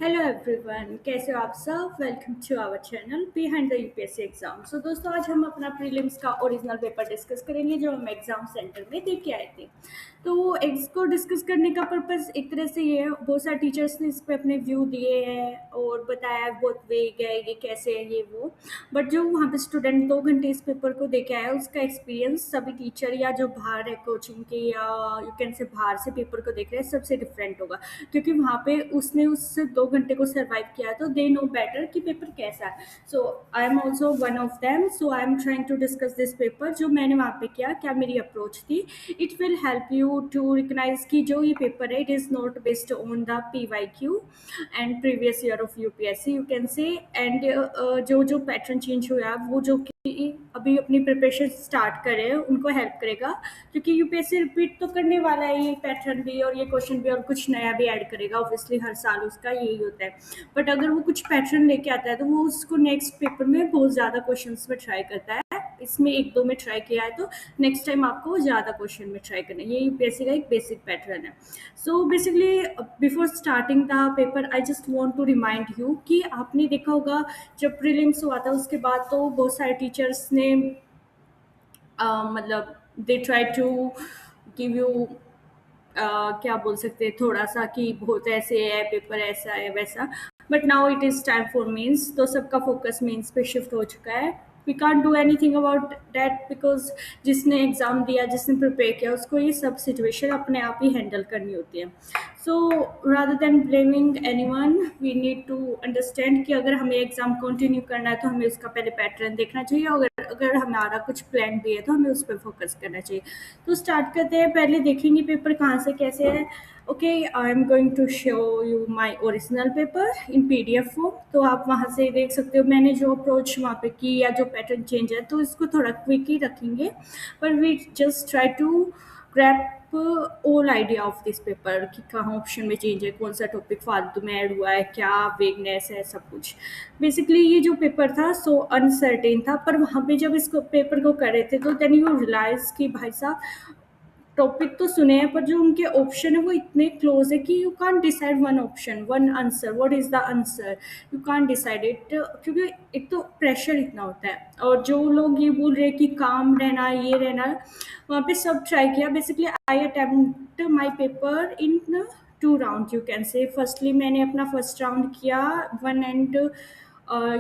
Hello everyone, कैसे हो आप सब। Welcome to our channel behind the UPSC exam. So दोस्तों, आज हम अपना प्रीलिम्स का ओरिजिनल पेपर डिस्कस करेंगे जो हम एग्जाम सेंटर में दे के आए थे। तो वो इसको डिस्कस करने का पर्पस एक तरह से ये है, बहुत सारे टीचर्स ने इस पे अपने व्यू दिए हैं और बताया है बहुत वेग है, ये कैसे है ये वो। बट जो वहाँ पे स्टूडेंट 2 घंटे इस पेपर को देखे आया, उसका एक्सपीरियंस सभी टीचर या जो बाहर है कोचिंग के या यू कैन से बाहर से पेपर को देख रहे हैं सबसे डिफरेंट होगा। क्योंकि वहाँ पे उसने उस 2 घंटे को सर्वाइव किया, तो दे नो बेटर कि पेपर कैसा है। So I am also one of them, so I am trying to discuss this paper जो मैंने वहाँ पे किया, क्या मेरी अप्रोच थी। It will help you to recognise कि जो ये पेपर है it is not based on the PYQ and previous year of UPSC you can say. And जो जो पैटर्न चेंज हुआ वो जो कि अभी अपनी प्रिपरेशन स्टार्ट करे उनको हेल्प करेगा। क्योंकि यूपीएससी रिपीट तो करने वाला है ये पैटर्न भी और ये क्वेश्चन भी, और कुछ नया भी ऐड करेगा। ऑब्वियसली हर साल उसका यही होता है। बट अगर वो कुछ पैटर्न लेके आता है तो वो उसको नेक्स्ट पेपर में बहुत ज़्यादा क्वेश्चन में ट्राई करता है। इसमें एक दो में ट्राई किया है तो नेक्स्ट टाइम आपको ज़्यादा क्वेश्चन में ट्राई करना है। ये यूपीएससी का एक बेसिक पैटर्न है। So basically before starting the paper I just want to remind you कि आपने देखा होगा जब प्रीलिम्स हुआ था उसके बाद तो बहुत सारे टीचर्स ने मतलब they try to give you क्या बोल सकते हैं थोड़ा सा कि बहुत ऐसे है पेपर, ऐसा है वैसा। But now it is time for means, तो सबका फोकस मीन्स पे शिफ्ट हो चुका है। We can't do anything about that because जिसने एग्ज़ाम दिया, जिसने प्रिपेयर किया, उसको ये सब सिचुएशन अपने आप ही हैंडल करनी होती है। So rather than blaming anyone, we need to understand कि अगर हमें एग्ज़ाम कंटिन्यू करना है तो हमें उसका पहले पैटर्न देखना चाहिए। अगर अगर हमारा कुछ प्लान भी है तो हमें उस पर फोकस करना चाहिए। तो स्टार्ट करते हैं, पहले देखेंगे पेपर कहाँ से कैसे है। Okay, I am going to show you my original paper in PDF form. तो आप वहाँ से देख सकते हो मैंने जो अप्रोच वहाँ पे की या जो पैटर्न चेंज है, तो इसको थोड़ा क्विक ही रखेंगे। पर we just try to grab all idea of this paper कि कहाँ ऑप्शन में चेंज है, कौन सा टॉपिक फालतू में ऐड हुआ है, क्या वेगनेस है, सब कुछ। बेसिकली ये जो पेपर था सो अनसर्टेन था, पर वहाँ पे जब इसको पेपर को कर रहे थे तो देन यू रियलाइज कि भाई साहब टॉपिक तो सुने हैं पर जो उनके ऑप्शन है वो इतने क्लोज है कि you can't decide one option one answer, what is the answer, you can't decide it. क्योंकि एक तो प्रेशर इतना होता है, और जो लोग ये बोल रहे हैं कि काम रहना ये रहना, वहाँ पे सब ट्राई किया। Basically I attempt my paper in 2 round you can से। फर्स्टली मैंने अपना फर्स्ट राउंड किया 1 and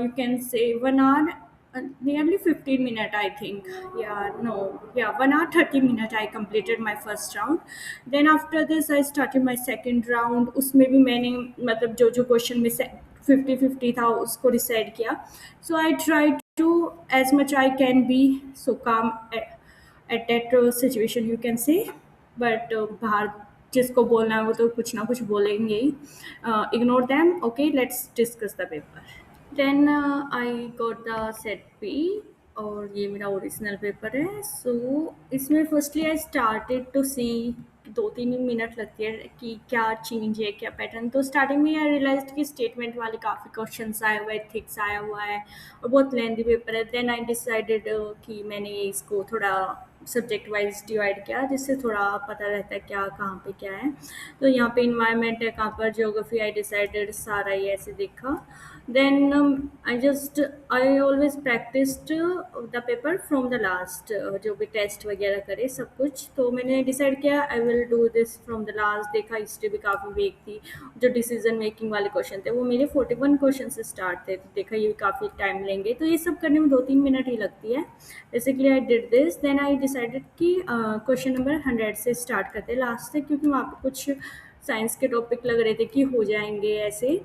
you can say 1 hour, nearly 15 minute I think. Yeah, no, yeah, 1 hour 30 minute I completed my first round. Then after this I started my second round. उसमें भी मैंने मतलब जो जो क्वेश्चन में से 50-50 था उसको डिसाइड किया. So I tried to as much I can be so calm at that situation you can say. But बाहर जिसको बोलना है वो तो कुछ ना कुछ बोलेंगे ही. Ignore them. Okay, let's discuss the paper. Then I got the set P, और ये मेरा ओरिजिनल पेपर है। सो इसमें firstly I started to see, 2-3 minute लगती है कि क्या चेंज है क्या पैटर्न। तो स्टार्टिंग में आई रियलाइज कि स्टेटमेंट वाले काफ़ी क्वेश्चन आए हुए, एथिक्स आया हुआ है और बहुत लेंदी पेपर है। देन आई डिसाइडेड कि मैंने इसको थोड़ा सब्जेक्ट वाइज डिवाइड किया जिससे थोड़ा पता रहता है क्या कहाँ पे क्या है। तो यहाँ पे इन्वायरमेंट है, कहाँ पर ज्योग्राफी आई डिसाइडेड, सारा ये ऐसे देखा। Then I always practiced the paper from the last, जो भी टेस्ट वगैरह करे सब कुछ। तो मैंने डिसाइड किया I will do this from the last. देखा हिस्ट्री भी काफ़ी वीक थी, जो डिसीजन मेकिंग वाले क्वेश्चन थे वो मेरे 41 क्वेश्चन से स्टार्ट थे। तो देखा ये काफ़ी टाइम लेंगे, तो ये सब करने में 2-3 मिनट ही लगती है। Basically I did this, then I decided कि क्वेश्चन नंबर 100 से स्टार्ट करते लास्ट से, क्योंकि वहाँ पे कुछ साइंस के टॉपिक लग रहे थे कि हो जाएंगे ऐसे।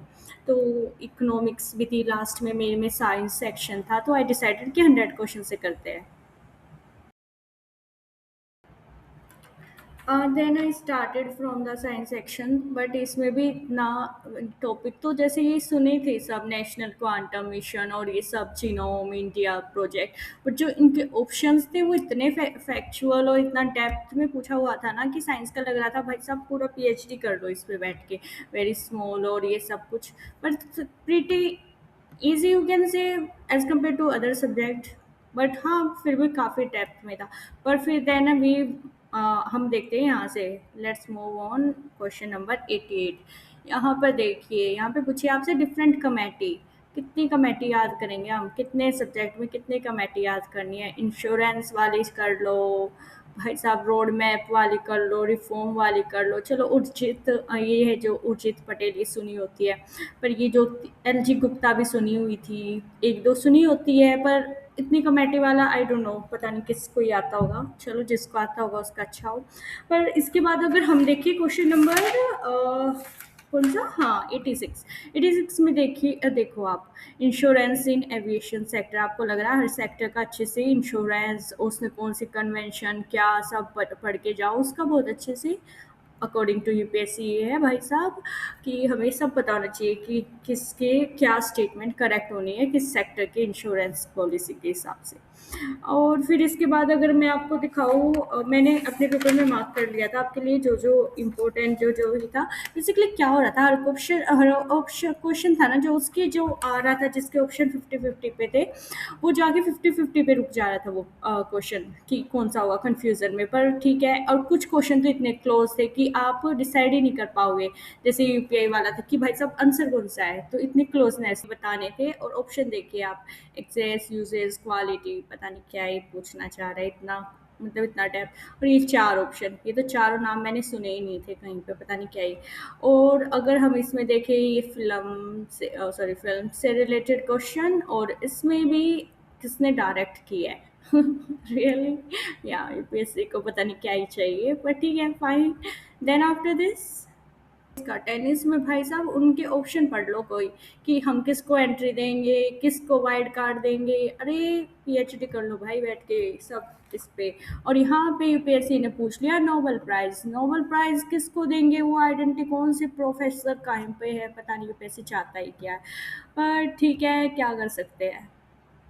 तो इकोनॉमिक्स भी थी लास्ट में, मेरे में साइंस सेक्शन था, तो आई डिसाइडेड कि 100 क्वेश्चन से करते हैं। Then I started from the science section, but इसमें भी इतना टॉपिक तो जैसे ये सुने थे सब, नेशनल क्वांटम मिशन और ये सब जीनोम इंडिया प्रोजेक्ट, बट जो इनके ऑप्शंस थे वो इतने फैक्चुअल और इतना डेप्थ में पूछा हुआ था ना कि साइंस का लग रहा था भाई साहब पूरा PhD कर लो इस पे बैठ के, वेरी स्मॉल और ये सब कुछ, but pretty easy you can say as compare to other subject. But हाँ फिर भी काफ़ी डेप्थ में था। पर फिर देन अभी हम देखते हैं यहाँ से, let's move on question number 88। यहाँ पर देखिए, यहाँ पे पूछिए आपसे डिफरेंट कमेटी, कितनी कमेटी याद करेंगे हम, कितने सब्जेक्ट में कितनी कमेटी याद करनी है। इंश्योरेंस वाली कर लो भाई साहब, रोड मैप वाली कर लो, रिफॉर्म वाली कर लो, चलो उर्जित, ये है जो उर्जित पटेल, ये सुनी होती है। पर ये जो एल जी गुप्ता भी सुनी हुई थी, एक दो सुनी होती है, पर इतनी कमेटी वाला आई डोंट नो, पता नहीं किसको ही आता होगा, चलो जिसको आता होगा उसका अच्छा हो। पर इसके बाद अगर हम देखिए क्वेश्चन नंबर कौन सा, हाँ 86, 86 में देखिए, देखो आप, इंश्योरेंस इन एविएशन सेक्टर, आपको लग रहा है हर सेक्टर का अच्छे से इंश्योरेंस, उसमें कौन सी कन्वेंशन क्या सब पढ़ के जाओ उसका बहुत अच्छे से। अकॉर्डिंग टू यूपीएससी ये है भाई साहब कि हमें सब पता होना चाहिए कि किसके क्या स्टेटमेंट करेक्ट होनी है किस सेक्टर के इंश्योरेंस पॉलिसी के हिसाब से। और फिर इसके बाद अगर मैं आपको दिखाऊँ, मैंने अपने पेपर में मार्क कर लिया था आपके लिए जो जो इम्पोर्टेंट जो जो ही था। बेसिकली क्या हो रहा था, हर ऑप्शन क्वेश्चन था ना जो उसके जो आ रहा था जिसके ऑप्शन 50-50 पे थे, वो जाके 50-50 पे रुक जा रहा था वो क्वेश्चन कि कौन सा होगा कन्फ्यूज़न में। पर ठीक है, और कुछ क्वेश्चन तो इतने क्लोज थे कि आप डिसाइड ही नहीं कर पाओगे, जैसे यूपीआई वाला था कि भाई साहब आंसर कौन सा है, तो इतनी क्लोजनेस बताने थे। और ऑप्शन देखिए आप, एक्सेस, यूजेस, क्वालिटी, पता नहीं क्या ये पूछना चाह रहा है इतना, मतलब इतना टाइम। और ये 4 ऑप्शन, ये तो चारों नाम मैंने सुने ही नहीं थे कहीं पे, पता नहीं क्या ही। और अगर हम इसमें देखें ये फिल्म से रिलेटेड क्वेश्चन, और इसमें भी किसने डायरेक्ट किया है रियली, या यूपीएससी को पता नहीं क्या ही चाहिए, पर ठीक है फाइन। देन आफ्टर दिस का टेनिस में भाई साहब उनके ऑप्शन पढ़ लो कोई, कि हम किसको एंट्री देंगे, किसको वाइल्ड कार्ड देंगे, अरे पीएचडी कर लो भाई बैठ के सब इस पे। और यहाँ पे यूपीएससी ने पूछ लिया नोबेल प्राइज, नोबेल प्राइज किसको देंगे, वो आइडेंटिटी कौन से प्रोफेसर कहाँ पे है, पता नहीं यूपीएससी चाहता ही क्या है, पर ठीक है क्या कर सकते हैं।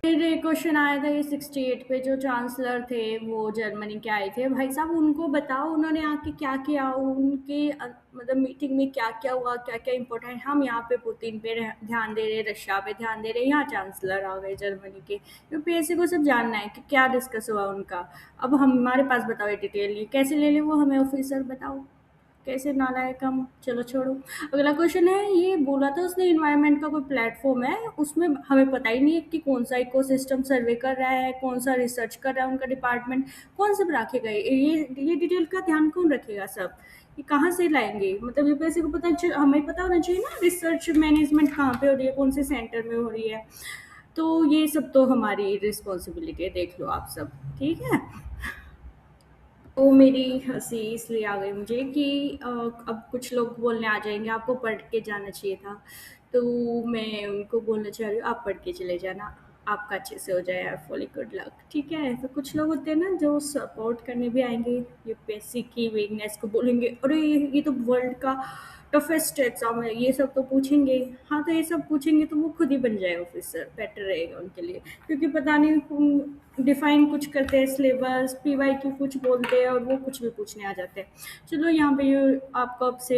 फिर एक क्वेश्चन आया था ये 68 पे, जो चांसलर थे वो जर्मनी के आए थे भाई साहब, उनको बताओ उन्होंने आके क्या किया, उनके मतलब मीटिंग में क्या क्या हुआ, क्या क्या इंपॉर्टेंट। हम यहाँ पे पुतिन पे ध्यान दे रहे, रशिया पे ध्यान दे रहे, यहाँ चांसलर आ गए जर्मनी के। यूपीएससी को सब जानना है कि क्या डिस्कस हुआ उनका। अब हमारे पास बताओ ये डिटेल, ये कैसे ले ले वो हमें ऑफिसर, बताओ कैसे नालायक हम, चलो छोड़ो। अगला क्वेश्चन है, ये बोला था उसने इन्वायरमेंट का कोई प्लेटफॉर्म है, उसमें हमें पता ही नहीं है कि कौन सा इकोसिस्टम सर्वे कर रहा है, कौन सा रिसर्च कर रहा है उनका डिपार्टमेंट, कौन से रखे गए, ये डिटेल का ध्यान कौन रखेगा सब, ये कहाँ से लाएंगे, मतलब यूपीएससी को हमें पता होना चाहिए ना रिसर्च मैनेजमेंट कहाँ पे हो रही है, कौन से सेंटर में हो रही है। तो ये सब तो हमारी रिस्पॉन्सिबिलिटी है, देख लो आप सब, ठीक है। वो मेरी हँसी इसलिए आ गई मुझे कि अब कुछ लोग बोलने आ जाएँगे आपको पढ़ के जाना चाहिए था, तो मैं उनको बोलना चाह रही हूँ आप पढ़ के चले जाना, आपका अच्छे से हो जाए, फुली गुड लक, ठीक है। तो कुछ लोग होते हैं ना जो सपोर्ट करने भी आएँगे यूपीएससी की वीकनेस को, बोलेंगे अरे ये तो वर्ल्ड का टफेस्ट एग्ज़ाम है, ये सब तो पूछेंगे। हाँ, तो ये सब पूछेंगे तो वो खुद ही बन जाए ऑफिसर, बेटर रहेगा उनके लिए, क्योंकि पता नहीं डिफाइन कुछ करते हैं सिलेबस, पीवाईक्यू कुछ बोलते हैं और वो कुछ भी पूछने आ जाते हैं। चलो यहाँ पे ये आपको अब से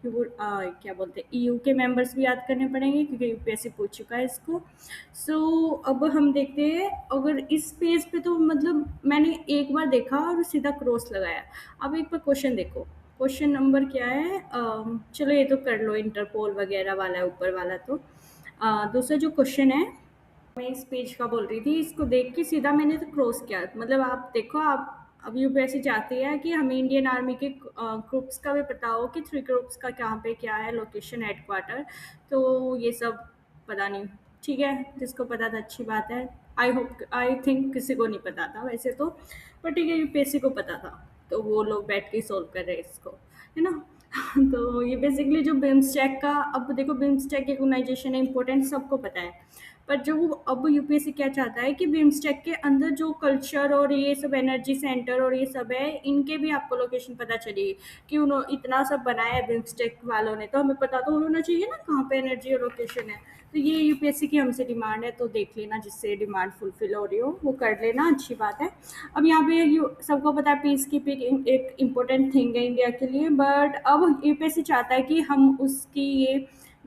क्या बोलते हैं ईयू के मेंबर्स भी याद करने पड़ेंगे क्योंकि यूपीएससी पूछ चुका है इसको। सो अब हम देखते हैं, अगर इस पेज पे तो मतलब मैंने एक बार देखा और सीधा क्रॉस लगाया। अब एक बार क्वेश्चन देखो, क्वेश्चन नंबर क्या है, चलो ये तो कर लो, इंटरपोल वगैरह वाला है ऊपर वाला। तो दूसरा जो क्वेश्चन है, मैं इस पेज का बोल रही थी, इसको देख के सीधा मैंने तो क्रॉस किया, मतलब आप देखो, आप अब यूपीएससी चाहती है कि हमें इंडियन आर्मी के ग्रुप्स का भी पता हो कि 3 ग्रुप्स का कहाँ पे क्या है लोकेशन, हेडक्वार्टर, तो ये सब पता नहीं, ठीक है, जिसको पता था अच्छी बात है। आई थिंक किसी को नहीं पता था वैसे तो, पर ठीक है यूपीएससी को पता था, तो वो लोग बैठ के सॉल्व कर रहे हैं इसको, है ना तो ये बेसिकली जो बिम्सटेक का, अब देखो बिम्सटेक एक ऑर्गेनाइजेशन है, इंपॉर्टेंट सबको पता है, पर जो अब यूपीएससी क्या चाहता है कि बिम्सटेक के अंदर जो कल्चर और ये सब एनर्जी सेंटर और ये सब है, इनके भी आपको लोकेशन पता चलेगी कि उन्होंने इतना सब बनाया है बिम्सटेक वालों ने, तो हमें पता तो होना चाहिए ना कहाँ पे एनर्जी और लोकेशन है। तो ये यूपीएससी की हमसे डिमांड है, तो देख लेना जिससे डिमांड फुलफिल हो रही हो वो कर लेना, अच्छी बात है। अब यहाँ पे सबको पता है पीस कीपिंग एक इम्पोर्टेंट थिंग है इंडिया के लिए, बट अब यूपीएससी चाहता है कि हम उसकी ये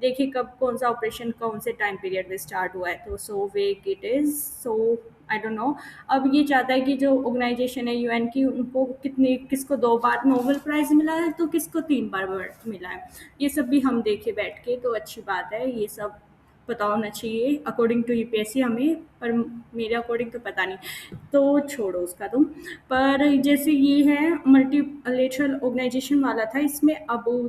देखिए कब कौन सा ऑपरेशन कौन से टाइम पीरियड में स्टार्ट हुआ है, तो सो वेग it is. So I don't know. अब ये चाहता है कि जो ऑर्गेनाइजेशन है यूएन की, उनको कितने किसको 2 बार नोबेल प्राइज़ मिला है तो किसको 3 बार मिला है। ये सब भी हम देखे बैठ के, तो अच्छी बात है, ये सब पता होना चाहिए अकॉर्डिंग टू यूपीएससी हमें, पर मेरे अकॉर्डिंग तो पता नहीं, तो छोड़ो उसका तुम। पर जैसे ये है मल्टीलेटरल ऑर्गेनाइजेशन वाला था, इसमें अबू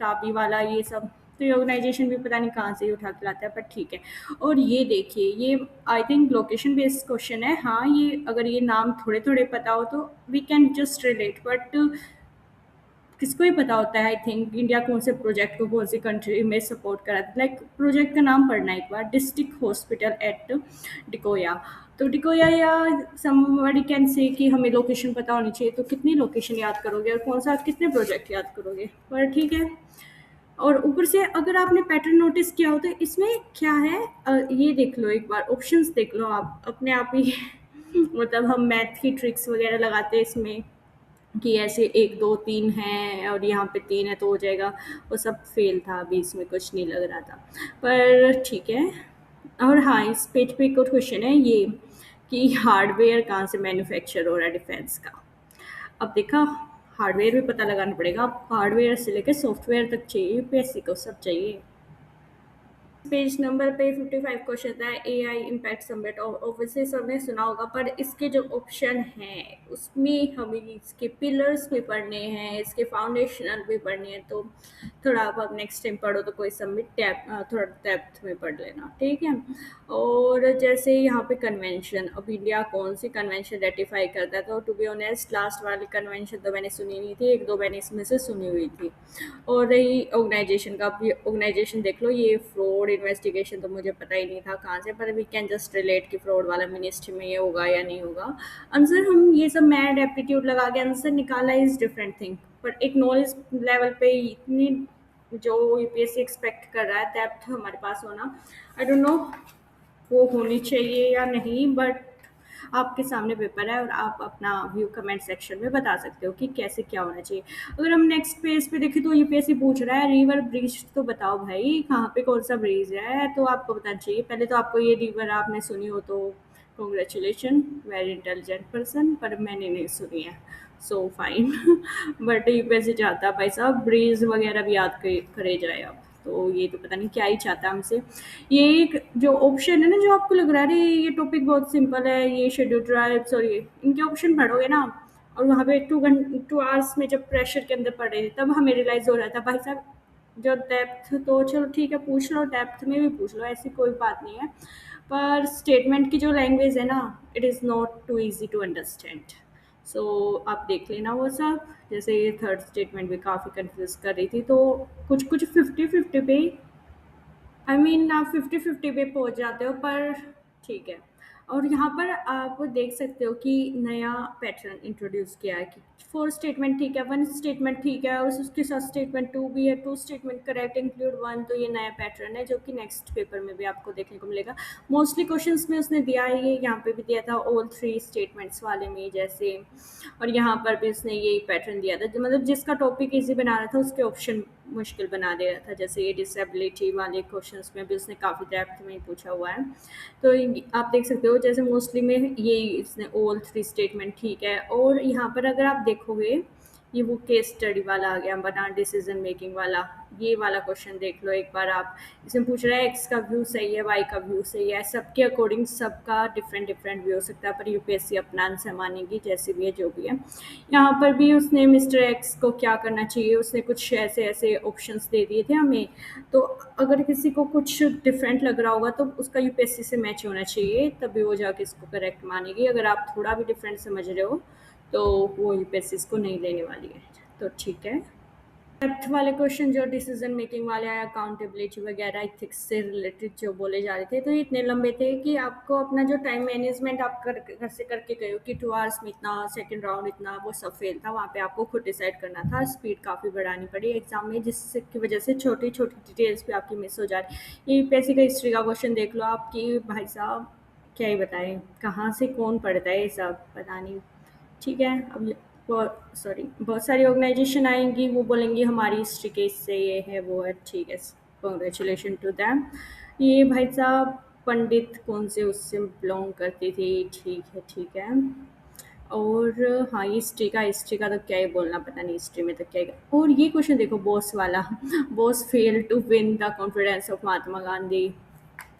धाबी वाला ये सब, तो ये ऑर्गेनाइजेशन भी पता नहीं कहाँ से ही उठा के लाता है, पर ठीक है। और ये देखिए, ये I think location based question है। हाँ, ये अगर ये नाम थोड़े थोड़े पता हो तो we can just relate, but किसको ही पता होता है आई थिंक इंडिया कौन से प्रोजेक्ट को कौन सी कंट्री में सपोर्ट करा। लाइक प्रोजेक्ट का नाम पढ़ना एक बार, डिस्ट्रिक्ट हॉस्पिटल एट डिकोया। तो डिकोया, या समबडी कैन से कि हमें लोकेशन पता होनी चाहिए, तो कितनी लोकेशन याद करोगे और कौन सा कितने प्रोजेक्ट याद करोगे, पर ठीक है। और ऊपर से अगर आपने पैटर्न नोटिस किया हो तो इसमें क्या है, ये देख लो एक बार, ऑप्शंस देख लो आप अपने आप ही मतलब हम मैथ की ट्रिक्स वगैरह लगाते हैं इसमें कि ऐसे 1 2 3 हैं और यहाँ पे 3 है तो हो जाएगा, वो सब फेल था, अभी इसमें कुछ नहीं लग रहा था, पर ठीक है। और हाँ, इस पेज पे एक और क्वेश्चन है ये कि हार्डवेयर कहाँ से मैन्युफैक्चर हो रहा है डिफेंस का। अब देखा, हार्डवेयर भी पता लगाना पड़ेगा, अब हार्डवेयर से लेकर सॉफ्टवेयर तक चाहिए, यूपीएससी को सब चाहिए। पेज नंबर पे 55 क्वेश्चन था, एआई इम्पैक्ट समिट, और ऑब्वियसली सबने सुना होगा, पर इसके जो ऑप्शन हैं उसमें हमें इसके पिलर्स भी पढ़ने हैं, इसके फाउंडेशनल भी पढ़ने हैं, तो थोड़ा अब नेक्स्ट टाइम पढ़ो तो कोई समिट थोड़ा डेप्थ में पढ़ लेना, ठीक है। और जैसे यहाँ पे कन्वेंशन, अब इंडिया कौन सी कन्वेंशन रेटिफाई करता है, तो टू बी ऑनेस्ट लास्ट वाली कन्वेंशन तो मैंने सुनी नहीं थी, 1 2 मैंने इसमें से सुनी हुई थी। और रही ऑर्गेनाइजेशन का, भी ऑर्गेनाइजेशन देख लो, ये फ्रॉड इन्वेस्टिगेशन तो मुझे पता ही नहीं था कहाँ से, पर वी कैन जस्ट रिलेट कि फ्रॉड वाला मिनिस्ट्री में ये होगा या नहीं होगा। आंसर हम ये सब मैड एप्टीट्यूड लगा के आंसर निकाला इज डिफरेंट थिंग, पर एक नॉलेज लेवल पे इतनी जो यूपीएससी एक्सपेक्ट कर रहा है डेप्थ हमारे पास होना, आई डोंट नो वो होनी चाहिए या नहीं, बट आपके सामने पेपर है और आप अपना व्यू कमेंट सेक्शन में बता सकते हो कि कैसे क्या होना चाहिए। अगर हम नेक्स्ट पेज पे देखें तो यूपीएससी पूछ रहा है रिवर ब्रिज, तो बताओ भाई कहाँ पे कौन सा ब्रिज है, तो आपको बताना चाहिए। पहले तो आपको ये रिवर आपने सुनी हो तो कॉन्ग्रेचुलेशन, वेरी इंटेलिजेंट पर्सन, पर मैंने नहीं सुनी है, सो फाइन बट यूपीएससी चाहता भाई साहब ब्रिज वगैरह भी याद करे जाए अब, तो ये तो पता नहीं क्या ही चाहता हमसे। ये एक जो ऑप्शन है ना, जो आपको लग रहा है अरे ये टॉपिक बहुत सिंपल है, ये शेड्यूल ट्राइब्स और ये इनके ऑप्शन पढ़ोगे ना, और वहाँ पे 2 आवर्स में जब प्रेशर के अंदर पढ़ रहे थे तब हमें रियलाइज़ हो रहा था भाई साहब जो डेप्थ, तो चलो ठीक है पूछ लो, डेप्थ में भी पूछ लो, ऐसी कोई बात नहीं है, पर स्टेटमेंट की जो लैंग्वेज है ना, it is not too easy to understand. So आप देख लेना वो सब। जैसे ये थर्ड स्टेटमेंट भी काफ़ी कंफ्यूज कर रही थी, तो कुछ कुछ 50-50 पे, आई मीन आप 50-50 पे पहुंच जाते हो, पर ठीक है। और यहाँ पर आप देख सकते हो कि नया पैटर्न इंट्रोड्यूस किया है कि 4 स्टेटमेंट ठीक है, 1 स्टेटमेंट ठीक है, और उसके साथ स्टेटमेंट 2 भी है, 2 स्टेटमेंट करेक्ट इंक्लूड 1, तो ये नया पैटर्न है जो कि नेक्स्ट पेपर में भी आपको देखने को मिलेगा। मोस्टली क्वेश्चंस में उसने दिया है, ये यहाँ पे भी दिया था ऑल 3 स्टेटमेंट्स वाले में जैसे, और यहाँ पर भी उसने यही पैटर्न दिया था, मतलब जिसका टॉपिक इजी बना रहा था उसके ऑप्शन मुश्किल बना दे रहा था। जैसे ये डिसेबिलिटी वाले क्वेश्चंस में भी उसने काफ़ी डेप्थ में ही पूछा हुआ है, तो आप देख सकते हो जैसे मोस्टली में ये इसने ऑल 3 स्टेटमेंट ठीक है। और यहाँ पर अगर आप देखोगे, ये वो केस स्टडी वाला आ गया बना डिसीजन मेकिंग वाला, ये वाला क्वेश्चन देख लो एक बार आप। इसमें पूछ रहा है एक्स का व्यू सही है, वाई का व्यू सही है, सबके अकॉर्डिंग सबका डिफरेंट डिफरेंट व्यू हो सकता है, पर यूपीएससी अपना आंसर मानेगी जैसे भी है जो भी है। यहाँ पर भी उसने मिस्टर एक्स को क्या करना चाहिए, उसने कुछ ऐसे ऐसे ऑप्शंस दे दिए थे हमें, तो अगर किसी को कुछ डिफरेंट लग रहा होगा तो उसका यूपीएससी से मैच होना चाहिए, तभी वो जाके इसको करेक्ट मानेगी। अगर आप थोड़ा भी डिफरेंट समझ रहे हो तो वो यूपीएससी इसको नहीं लेने वाली है, तो ठीक है। डेप्थ वाले क्वेश्चन जो डिसीजन मेकिंग वाले हैं, अकाउंटेबिलिटी वगैरह इथिक्स से रिलेटेड जो बोले जा रहे थे, तो ये इतने लंबे थे कि आपको अपना जो टाइम मैनेजमेंट आप घर से करके गए हो कि 2 आवर्स में इतना, सेकंड राउंड इतना, वो सब फेल था। वहाँ पे आपको खुद डिसाइड करना था, स्पीड काफ़ी बढ़ानी पड़ी एग्जाम में, जिससे की वजह से छोटी छोटी डिटेल्स भी आपकी मिस हो जा रही। ये यूपीएससी का हिस्ट्री का क्वेश्चन देख लो आपकी, भाई साहब क्या ही बताएं, कहाँ से कौन पढ़ता है ये सब, पता नहीं। ठीक है, अब बहुत सारी ऑर्गेनाइजेशन आएंगी, वो बोलेंगी हमारी हिस्ट्री के इससे ये है वो है, ठीक है, कॉन्ग्रेचुलेशन टू दैम। ये भाई साहब पंडित कौन से उससे बिलोंग करती थी, ठीक है ठीक है। और हाँ, ये हिस्ट्री का तो क्या ही बोलना, पता नहीं हिस्ट्री में तो क्या ही। और ये क्वेश्चन देखो बॉस वाला, Bose fail to win the confidence of Mahatma Gandhi.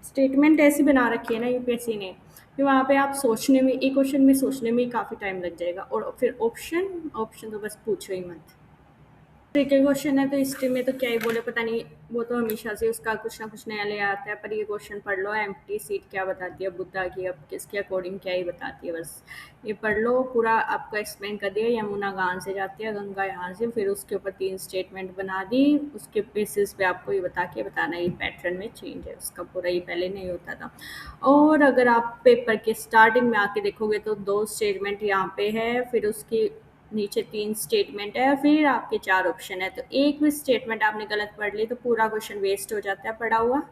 Statement ऐसी बना रखी है ना यूपीएससी ने कि वहाँ पे आप सोचने में, एक क्वेश्चन में सोचने में ही काफ़ी टाइम लग जाएगा, और फिर ऑप्शन ऑप्शन तो बस पूछो ही मत। ट्रिकी क्वेश्चन है तो हिस्ट्री में तो क्या ही बोले, पता नहीं, वो तो हमेशा से उसका कुछ ना कुछ नया ले आता है। पर ये क्वेश्चन पढ़ लो, एम्प्टी सीट क्या बताती है बुद्धा की, अब किसके अकॉर्डिंग क्या ही बताती है, बस ये पढ़ लो पूरा। आपको एक्सप्लेन कर दिया, यमुना कहाँ से जाती है, गंगा यहाँ से, फिर उसके ऊपर 3 स्टेटमेंट बना दी, उसके बेसिस पे आपको ये बता के बताना ये पैटर्न में चेंज है उसका पूरा, ये पहले नहीं होता था। और अगर आप पेपर के स्टार्टिंग में आके देखोगे तो 2 स्टेटमेंट यहाँ पे है, फिर उसके नीचे 3 स्टेटमेंट है, फिर आपके 4 ऑप्शन है। तो एक भी स्टेटमेंट आपने गलत पढ़ ली तो पूरा क्वेश्चन वेस्ट हो जाता है पढ़ा हुआ,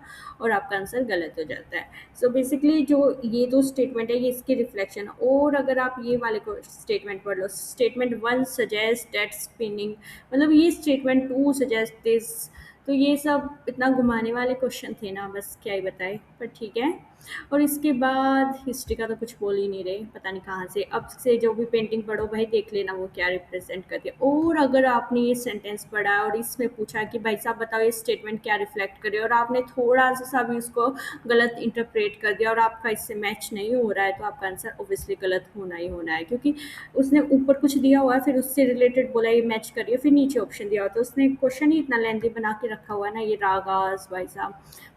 और आपका आंसर गलत हो जाता है। सो बेसिकली जो ये 2 स्टेटमेंट है ये इसकी रिफ्लेक्शन। और अगर आप ये वाले को स्टेटमेंट पढ़ लो, स्टेटमेंट 1 सजेस्ट दैट स्पिनिंग, मतलब ये स्टेटमेंट 2 सजेस्ट दिस। तो ये सब इतना घुमाने वाले क्वेश्चन थे ना, बस क्या ही बताए, पर ठीक है। और इसके बाद हिस्ट्री का तो कुछ बोल ही नहीं रहे, पता नहीं कहाँ से, अब से जो भी पेंटिंग पढ़ो भाई देख लेना वो क्या रिप्रेजेंट करती है। और अगर आपने ये सेंटेंस पढ़ा और इसमें पूछा कि भाई साहब बताओ ये स्टेटमेंट क्या रिफ्लेक्ट करे, और आपने थोड़ा सा भी उसको गलत इंटरप्रेट कर दिया और आपका इससे मैच नहीं हो रहा है, तो आपका आंसर ऑब्वियसली गलत होना ही होना है, क्योंकि उसने ऊपर कुछ दिया हुआ है, फिर उससे रिलेटेड बोला ये मैच करिए, फिर नीचे ऑप्शन दिया हुआ, तो उसने क्वेश्चन ही इतना लेंथी बना के रखा हुआ है ना, ये रागास भाई साहब,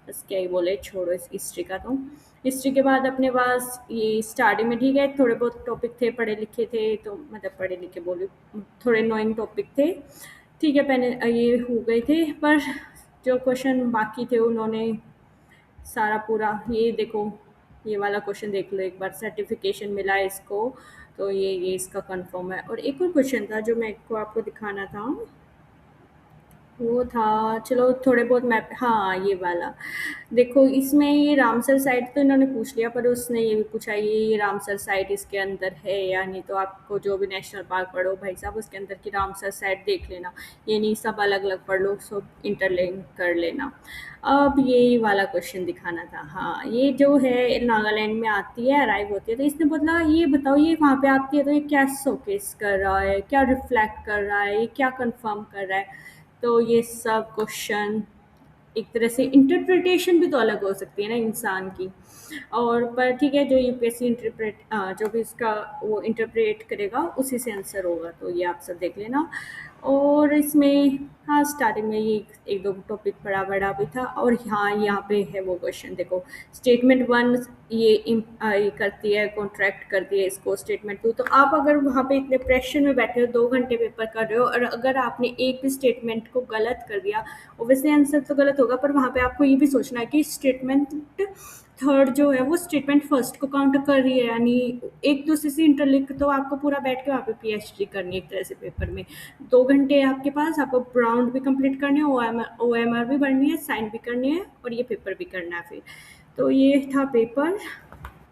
बस क्या ही बोले, छोड़ो इस हिस्ट्री का। तो हिस्ट्री के बाद अपने पास ये स्टार्टिंग में ठीक है थोड़े बहुत टॉपिक थे, पढ़े लिखे थे, तो मतलब पढ़े लिखे बोले, थोड़े नोइंग टॉपिक थे, ठीक है, पहले ये हो गए थे। पर जो क्वेश्चन बाकी थे उन्होंने सारा पूरा, ये देखो ये वाला क्वेश्चन देख लो एक बार, सर्टिफिकेशन मिला है इसको, तो ये इसका कंफर्म है। और एक और क्वेश्चन था जो मैं को आपको दिखाना था, वो था, चलो थोड़े बहुत मैप, हाँ ये वाला देखो, इसमें ये रामसर साइट तो इन्होंने पूछ लिया, पर उसने ये भी पूछा ये रामसर साइट इसके अंदर है या नहीं, तो आपको जो भी नेशनल पार्क पढ़ो भाई साहब उसके अंदर की रामसर साइट देख लेना, ये नहीं सब अलग अलग पढ़ लो, सब इंटरलिंक कर लेना। अब ये वाला क्वेश्चन दिखाना था, हाँ ये जो है नागालैंड में आती है, अराइव होती है, तो इसने बोला ये बताओ ये वहाँ पे आती है तो ये क्या शोकेस कर रहा है, क्या रिफ्लेक्ट कर रहा है, ये क्या कंफर्म कर रहा है। तो ये सब क्वेश्चन एक तरह से इंटरप्रिटेशन भी तो अलग हो सकती है ना इंसान की, और पर ठीक है, जो यूपीएससी इंटरप्रेट जो भी इसका वो इंटरप्रेट करेगा उसी से आंसर होगा, तो ये आप सब देख लेना। और इसमें हाँ स्टार्टिंग में ये एक दो टॉपिक पढ़ा बड़ा भी था, और हाँ यहाँ पे है वो क्वेश्चन देखो, स्टेटमेंट 1 ये करती है, कॉन्ट्रैक्ट करती है इसको, स्टेटमेंट 2, तो आप अगर वहाँ पे इतने प्रेशर में बैठे हो 2 घंटे पेपर कर रहे हो, और अगर आपने एक भी स्टेटमेंट को गलत कर दिया, ऑब्वियसली आंसर तो गलत होगा, पर वहाँ पे आपको ये भी सोचना है कि स्टेटमेंट थर्ड जो है वो स्टेटमेंट फर्स्ट को काउंट कर रही है, यानी एक दूसरे से इंटरलिंक, तो आपको पूरा बैठ के वहाँ पे पीएचडी करनी है एक तरह से पेपर में। 2 घंटे आपके पास, आपको राउंड भी कंप्लीट करने हैं, ओएमआर भी भरनी है, साइन भी करनी है, और ये पेपर भी करना है फिर। तो ये था पेपर।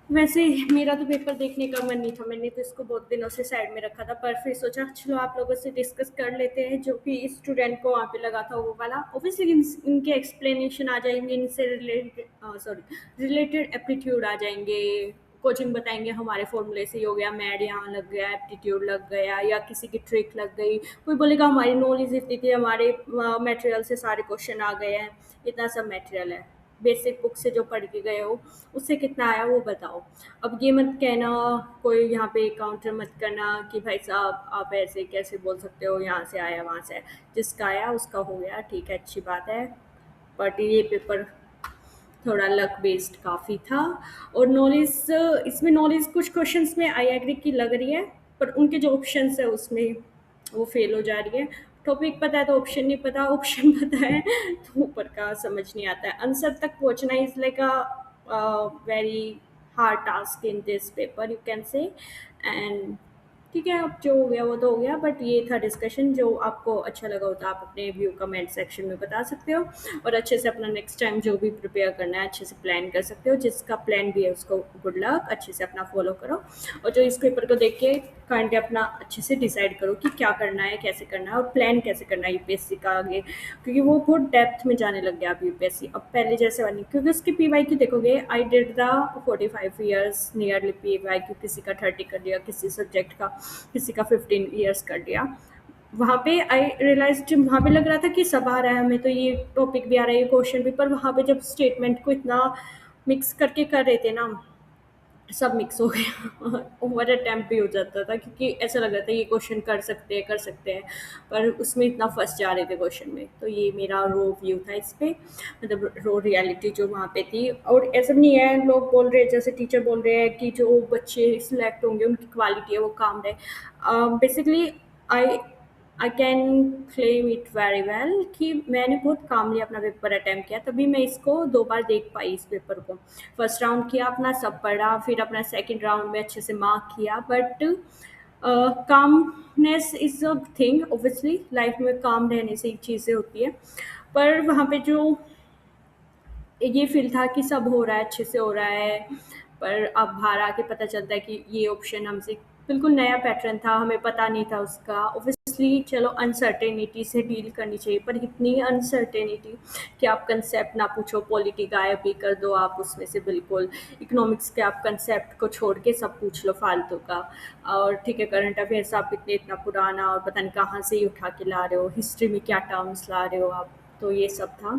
वैसे मेरा तो पेपर देखने का मन नहीं था, मैंने तो इसको बहुत दिनों से साइड में रखा था, पर फिर सोचा चलो आप लोगों से डिस्कस कर लेते हैं, जो भी स्टूडेंट को वहाँ पे लगा था वो वाला, ऑब्वियसली इनके एक्सप्लेनेशन आ जाएंगे, इनसे रिलेटेड एप्टीट्यूड आ जाएंगे, कोचिंग बताएंगे हमारे फॉर्मूले से ही हो गया, मैड यहाँ लग गया, एप्टीट्यूड लग गया, या किसी की ट्रिक लग गई, कोई बोलेगा हमारी नॉलेज इतनी थी, हमारे मटेरियल से सारे क्वेश्चन आ गए हैं, इतना सब मटेरियल है, बेसिक बुक से जो पढ़ के गए हो उससे कितना आया वो बताओ। अब ये मत कहना, कोई यहाँ पे काउंटर मत करना कि भाई साहब आप ऐसे कैसे बोल सकते हो, यहाँ से आया वहाँ से आया, जिसका आया उसका हो गया, ठीक है अच्छी बात है। बट ये पेपर थोड़ा लक बेस्ड काफ़ी था, और नॉलेज, इसमें नॉलेज कुछ क्वेश्चंस में आई एग्री की लग रही है, पर उनके जो ऑप्शंस है उसमें वो फेल हो जा रही है। टॉपिक पता है तो ऑप्शन नहीं पता, ऑप्शन पता है तो ऊपर का समझ नहीं आता है। आंसर तक पहुंचना is like a very hard task in this paper you can say. And ठीक है, अब जो हो गया वो तो हो गया, बट ये था डिस्कशन। जो आपको अच्छा लगा हो तो आप अपने व्यू कमेंट सेक्शन में बता सकते हो, और अच्छे से अपना नेक्स्ट टाइम जो भी प्रिपेयर करना है अच्छे से प्लान कर सकते हो। जिसका प्लान भी है उसको गुड लक, अच्छे से अपना फॉलो करो, और जो इस पेपर को देख के काइंडली अपना अच्छे से डिसाइड करो कि क्या करना है, कैसे करना है, और प्लान कैसे करना है यूपीएससी का आगे, क्योंकि वो बहुत डेप्थ में जाने लग गया अब यूपीएससी। अब पहले जैसे वाली, क्योंकि उसकी पीवाई की देखोगे, I did the 45 years nearly PY Q, किसी का 30 कर लिया, किसी सब्जेक्ट का, किसी का 15 ईयर्स कर लिया। वहाँ पे आई रियलाइज, जब वहाँ पे लग रहा था कि सब आ रहा है हमें, तो ये टॉपिक भी आ रहा है, ये क्वेश्चन भी, पर वहाँ पे जब स्टेटमेंट को इतना मिक्स करके कर रहे थे ना, सब मिक्स हो गया। ओवर अटेम्प्ट भी हो जाता था, क्योंकि ऐसा लग रहा था ये क्वेश्चन कर सकते हैं, पर उसमें इतना फंस जा रहे थे क्वेश्चन में। तो ये मेरा रो व्यू था इस पे, मतलब रो रियलिटी जो वहाँ पे थी। और ऐसा भी नहीं है, लोग बोल रहे हैं, जैसे टीचर बोल रहे हैं कि जो बच्चे सिलेक्ट होंगे उनकी क्वालिटी है वो काम रहे। Basically I I can claim it very well कि मैंने बहुत कामली अपना पेपर अटैम्प्ट किया, तभी मैं इसको 2 बार देख पाई इस पेपर को। फर्स्ट राउंड किया अपना, सब पढ़ा, फिर अपना सेकंड राउंड में अच्छे से मार्क किया। But calmness is a thing, obviously life में काम रहने से ही चीज़ें होती है। पर वहाँ पे जो ये फ़ील था कि सब हो रहा है, अच्छे से हो रहा है, पर अब बाहर आके पता चलता है कि ये ऑप्शन हमसे बिल्कुल नया पैटर्न था, हमें पता नहीं था उसका। ऑब्वियसली चलो अनसर्टेनिटी से डील करनी चाहिए, पर इतनी अनसर्टेनिटी कि आप कंसेप्ट ना पूछो, पॉलिटी गायब ही कर दो आप उसमें से बिल्कुल। इकोनॉमिक्स के आप कंसेप्ट को छोड़ के सब पूछ लो फालतू का। और ठीक है, करंट अफेयर्स आप इतना पुराना और पता नहीं कहाँ से ही उठा के ला रहे हो, हिस्ट्री में क्या टर्म्स ला रहे हो आप। तो ये सब था।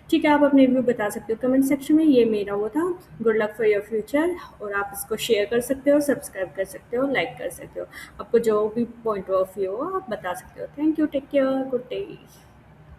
ठीक है, आप अपने रिव्यू बता सकते हो कमेंट सेक्शन में। ये मेरा वो था। Good luck for your future, और आप इसको शेयर कर सकते हो, सब्सक्राइब कर सकते हो, लाइक कर सकते हो। आपको जो भी पॉइंट ऑफ व्यू हो आप बता सकते हो। Thank you, take care, good day.